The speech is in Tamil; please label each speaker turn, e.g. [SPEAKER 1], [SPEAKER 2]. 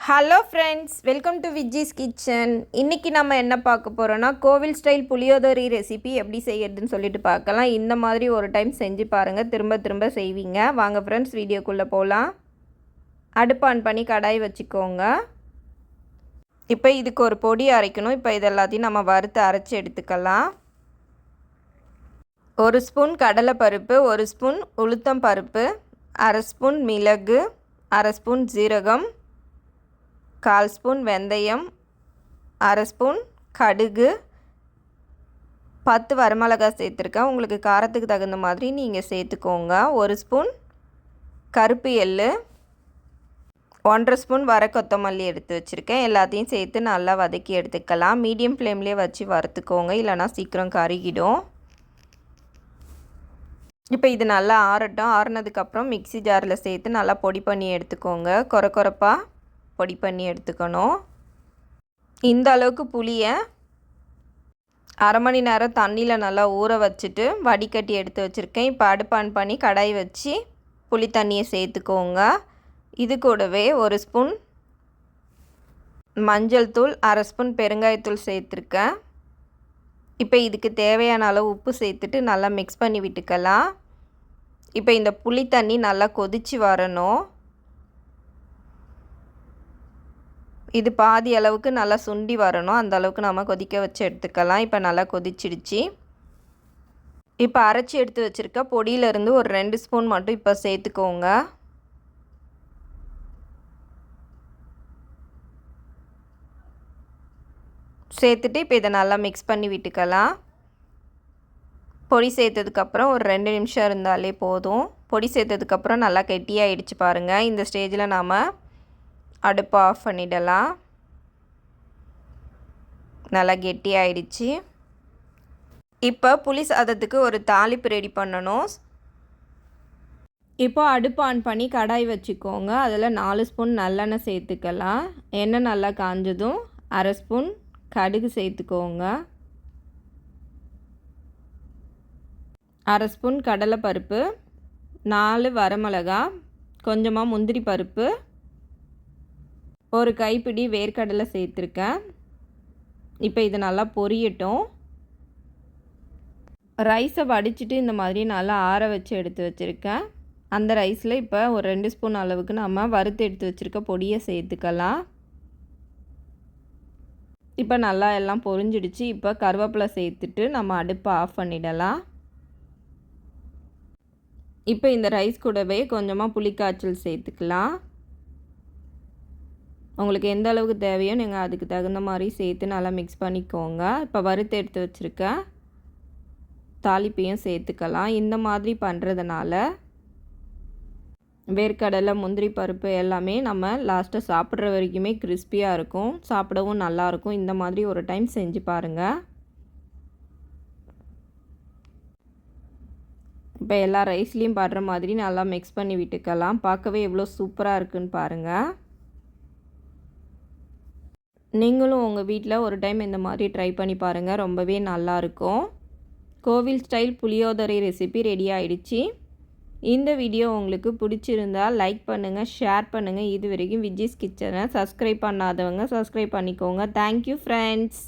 [SPEAKER 1] Hello friends, welcome to Vijji's kitchen. இன்றைக்கி நம்ம என்ன பார்க்க போகிறோன்னா, கோவில் ஸ்டைல் புளியோதரை ரெசிபி எப்படி செய்யறதுன்னு சொல்லிட்டு பார்க்கலாம். இந்த மாதிரி ஒரு டைம் செஞ்சு பாருங்கள், திரும்ப திரும்ப செய்வீங்க. வாங்க ஃப்ரெண்ட்ஸ், வீடியோக்குள்ளே போகலாம். அடுப்பு ஆன் பண்ணி கடாய் வச்சுக்கோங்க. இப்போ இதுக்கு ஒரு பொடி அரைக்கணும். இப்போ இது எல்லாத்தையும் நம்ம வறுத்து அரைச்சி எடுத்துக்கலாம். 1 ஸ்பூன் கடலைப்பருப்பு, 1 ஸ்பூன் உளுத்தம் பருப்பு, 1/2 ஸ்பூன் மிளகு, 1/2 ஸ்பூன் ஜீரகம், 1/4 ஸ்பூன் வெந்தயம், 1/2 ஸ்பூன் கடுகு, 10 வரமிளகாய் சேர்த்துருக்கேன். உங்களுக்கு காரத்துக்கு தகுந்த மாதிரி நீங்கள் சேர்த்துக்கோங்க. 1 ஸ்பூன் கருப்பு எள்ளு, 1/2 ஸ்பூன் வர கொத்தமல்லி எடுத்து வச்சுருக்கேன். எல்லாத்தையும் சேர்த்து நல்லா வதக்கி எடுத்துக்கலாம். மீடியம் ஃப்ளேம்லேயே வச்சு வறுத்துக்கோங்க, இல்லைனா சீக்கிரம் கருகிடும். இப்போ இது நல்லா ஆறட்டும். ஆறுனதுக்கப்புறம் மிக்ஸி ஜாரில் சேர்த்து நல்லா பொடி பண்ணி எடுத்துக்கோங்க. கொரப்பாக பொடி பண்ணி எடுத்துக்கணும். இந்த அளவுக்கு புளியை 1/2 மணி நேரம் தண்ணியில் நல்லா ஊற வச்சுட்டு வடிகட்டி எடுத்து வச்சுருக்கேன். இப்போ அடுப்பு ஆன் பண்ணி கடாய் வச்சு புளி தண்ணியை சேர்த்துக்கோங்க. இது கூடவே 1 ஸ்பூன் மஞ்சள் தூள், 1/2 ஸ்பூன் பெருங்காயத்தூள் சேர்த்துருக்கேன். இப்போ இதுக்கு தேவையான அளவு உப்பு சேர்த்துட்டு நல்லா மிக்ஸ் பண்ணி விட்டுக்கலாம். இப்போ இந்த புளி தண்ணி நல்லா கொதித்து வரணும். இது பாதி அளவுக்கு நல்லா சுண்டி வரணும். அந்த அளவுக்கு நம்ம கொதிக்க வச்சு எடுத்துக்கலாம். இப்போ நல்லா கொதிச்சிடுச்சு. இப்போ அரைச்சி எடுத்து வச்சுருக்க பொடியிலேருந்து ஒரு 2 ஸ்பூன் மட்டும் இப்போ சேர்த்துக்கோங்க. சேர்த்துட்டு இப்போ இதை நல்லா மிக்ஸ் பண்ணி விட்டுக்கலாம். பொடி சேர்த்ததுக்கப்புறம் ஒரு 2 நிமிஷம் இருந்தாலே போதும். பொடி சேர்த்ததுக்கப்புறம் நல்லா கெட்டியாகிடுச்சு பாருங்கள். இந்த ஸ்டேஜில் நாம் அடுப்பை ஆஃப் பண்ணிடலாம். நல்லா கெட்டியாயிடுச்சு. இப்போ புளி சாதத்துக்கு ஒரு தாளிப்பு ரெடி பண்ணணும். இப்போ அடுப்பு ஆன் பண்ணி கடாய் வச்சுக்கோங்க. அதில் 4 ஸ்பூன் நல்லெண்ணெய் சேர்த்துக்கலாம். எண்ணெய் நல்லா காஞ்சதும் 1/2 ஸ்பூன் கடுகு சேர்த்துக்கோங்க. 1/2 ஸ்பூன் கடலைப்பருப்பு, 4 வரமிளகா, கொஞ்சமாக முந்திரி பருப்பு, ஒரு கைப்பிடி வேர்க்கடலை சேர்த்துருக்கேன். இப்போ இது நல்லா பொரியட்டும். ரைஸை வடிச்சிட்டு இந்த மாதிரி நல்லா ஆற வச்சு எடுத்து வச்சுருக்கேன். அந்த ரைஸில் இப்போ ஒரு 2 ஸ்பூன் அளவுக்கு நம்ம வறுத்து எடுத்து வச்சுருக்க பொடியை சேர்த்துக்கலாம். இப்போ நல்லா எல்லாம் பொரிஞ்சிடுச்சு. இப்போ கருவேப்பிலை சேர்த்துட்டு நம்ம அடுப்பை ஆஃப் பண்ணிடலாம். இப்போ இந்த ரைஸ் கூடவே கொஞ்சமாக புளிக்காய்ச்சல் சேர்த்துக்கலாம். உங்களுக்கு எந்த அளவுக்கு தேவையோ நீங்கள் அதுக்கு தகுந்த மாதிரி சேர்த்து நல்லா மிக்ஸ் பண்ணிக்கோங்க. இப்போ வறுத்து எடுத்து வச்சுருக்க தாளிப்பையும் சேர்த்துக்கலாம். இந்த மாதிரி பண்ணுறதுனால வேர்க்கடலை, முந்திரி பருப்பு எல்லாமே நம்ம லாஸ்ட்டாக சாப்பிட்ற வரைக்குமே கிறிஸ்பியாக இருக்கும், சாப்பிடவும் நல்லாயிருக்கும். இந்த மாதிரி ஒரு டைம் செஞ்சு பாருங்கள். இப்போ எல்லா ரைஸ்லேயும் படுற மாதிரி நல்லா மிக்ஸ் பண்ணி விட்டுக்கலாம். பார்க்கவே எவ்வளோ சூப்பராக இருக்குன்னு பாருங்கள். நீங்களும் உங்கள் வீட்டில் ஒரு டைம் இந்த மாதிரி ட்ரை பண்ணி பாருங்கள். ரொம்பவே நல்லாயிருக்கும். கோவில் ஸ்டைல் புளியோதரை ரெசிபி ரெடி ஆகிடுச்சு. இந்த வீடியோ உங்களுக்கு பிடிச்சிருந்தால் லைக் பண்ணுங்கள், ஷேர் பண்ணுங்கள். இது வரைக்கும் விஜ்ஜிஸ் கிச்சனை சப்ஸ்கிரைப் பண்ணாதவங்க சப்ஸ்கிரைப் பண்ணிக்கோங்க. Thank you friends.